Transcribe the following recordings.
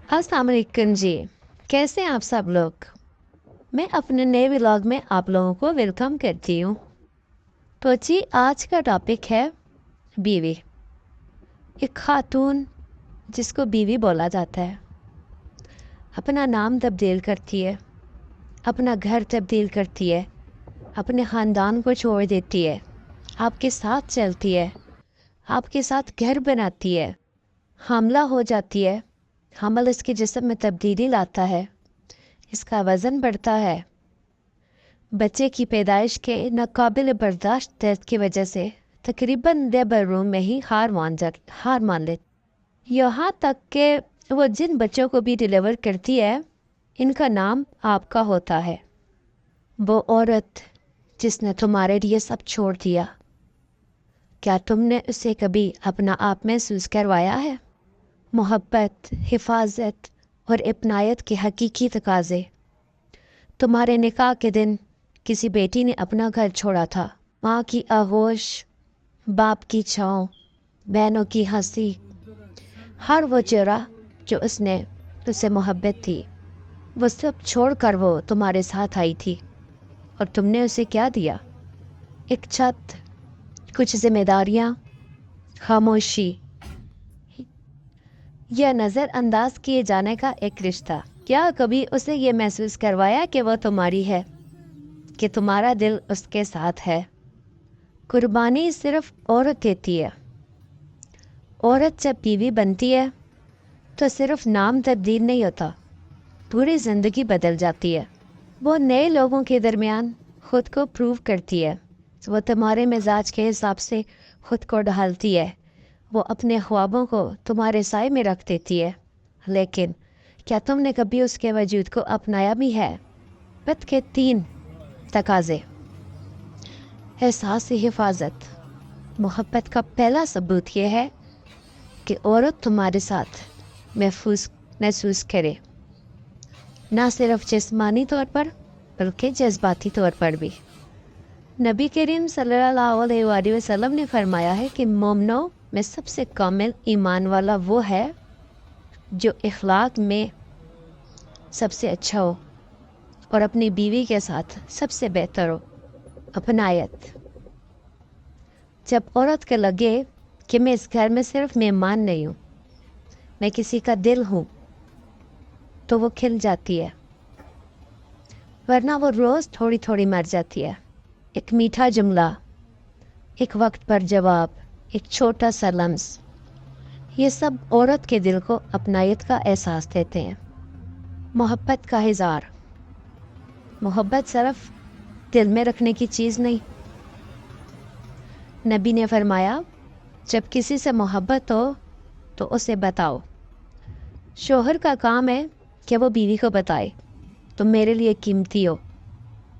अस्सलाम वालेकुम जी। कैसे हैं आप सब लोग? मैं अपने नए व्लॉग में आप लोगों को वेलकम करती हूँ। तो जी आज का टॉपिक है बीवी। एक खातून जिसको बीवी बोला जाता है, अपना नाम तब्दील करती है, अपना घर तब्दील करती है, अपने ख़ानदान को छोड़ देती है, आपके साथ चलती है, आपके साथ घर बनाती है, हामला हो जाती है, हमल इसके जिस्म में तब्दीली लाता है, इसका वज़न बढ़ता है, बच्चे की पैदाइश के नाकाबिल बर्दाश्त दर्द की वजह से तकरीबन लेबर रूम में ही हार मान ले। यहाँ तक कि वो जिन बच्चों को भी डिलीवर करती है, इनका नाम आपका होता है। वो औरत जिसने तुम्हारे लिए सब छोड़ दिया, क्या तुमने उसे कभी अपना आप महसूस करवाया है? मोहब्बत, हिफाजत और अपनायत के हकीकी तकाज़े। तुम्हारे निकाह के दिन किसी बेटी ने अपना घर छोड़ा था। माँ की आगोश, बाप की छाँव, बहनों की हंसी, हर वो चेहरा जो उसने तुझसे मोहब्बत थी, वो सब छोड़कर वो तुम्हारे साथ आई थी। और तुमने उसे क्या दिया? एक छत, कुछ जिम्मेदारियाँ, खामोशी, यह नज़रअंदाज किए जाने का एक रिश्ता। क्या कभी उसे ये महसूस करवाया कि वो तुम्हारी है, कि तुम्हारा दिल उसके साथ है? कुर्बानी सिर्फ औरत देती है। औरत जब बीवी बनती है तो सिर्फ नाम तब्दील नहीं होता, पूरी ज़िंदगी बदल जाती है। वो नए लोगों के दरमियान ख़ुद को प्रूव करती है, वो तुम्हारे मिजाज के हिसाब से ख़ुद को ढालती है, वो अपने ख्वाबों को तुम्हारे साए में रख देती है। लेकिन क्या तुमने कभी उसके वजूद को अपनाया भी है? बत के 3 तकाज़े। एहसास हिफाजत। मोहब्बत का पहला सबूत यह है कि औरत तुम्हारे साथ महसूस करे, ना सिर्फ जिस्मानी तौर पर बल्कि जज्बाती तौर पर भी। नबी करीम सल्लल्लाहु अलैहि वसल्लम ने फरमाया है कि मोमिनों में सबसे कामिल ईमान वाला वो है जो इखलाक में सबसे अच्छा हो और अपनी बीवी के साथ सबसे बेहतर हो। अपनायत। जब औरत को लगे कि मैं इस घर में सिर्फ मेहमान नहीं हूँ, मैं किसी का दिल हूँ, तो वो खिल जाती है, वरना वो रोज़ थोड़ी थोड़ी मर जाती है। एक मीठा जुमला, एक वक्त पर जवाब, एक छोटा सा लम्स, ये सब औरत के दिल को अपनायत का एहसास देते हैं। मोहब्बत का इज़हार। मोहब्बत सिर्फ दिल में रखने की चीज़ नहीं। नबी ने फरमाया, जब किसी से मोहब्बत हो तो उसे बताओ। शोहर का काम है कि वो बीवी को बताए, तुम मेरे लिए कीमती हो,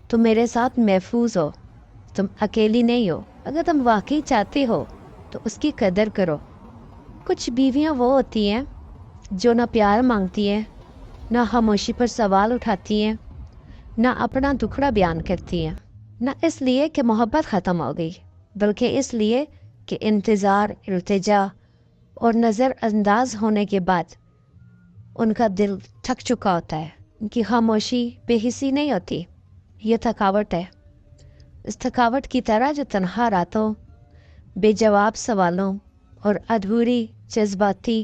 तुम मेरे साथ महफूज हो, तुम अकेली नहीं हो। अगर तुम वाकई चाहते हो तो उसकी कदर करो। कुछ बीवियां वो होती हैं जो ना प्यार मांगती हैं, ना खामोशी पर सवाल उठाती हैं, ना अपना दुखड़ा बयान करती हैं, ना इसलिए कि मोहब्बत ख़त्म हो गई, बल्कि इसलिए कि इंतज़ार, इल्तिजा और नज़रअंदाज होने के बाद उनका दिल थक चुका होता है। उनकी खामोशी बेहिसी नहीं होती, ये थकावट है। इस थकावट की तरह जो तन्हा रातों, बेजवाब सवालों और अधूरी जज्बाती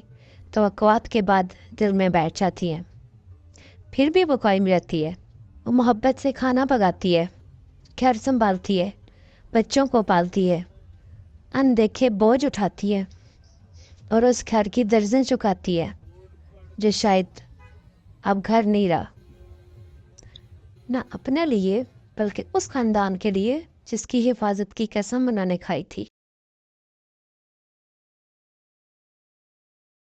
तवक्कुआत के बाद दिल में बैठ जाती हैं। फिर भी वो कायम रहती है। वो मोहब्बत से खाना पकाती है, घर संभालती है, बच्चों को पालती है, अनदेखे बोझ उठाती है और उस घर की दर्जें चुकाती है जो शायद अब घर नहीं रहा, ना अपने लिए बल्कि उस ख़ानदान के लिए जिसकी हिफाजत की कसम उन्होंने खाई थी।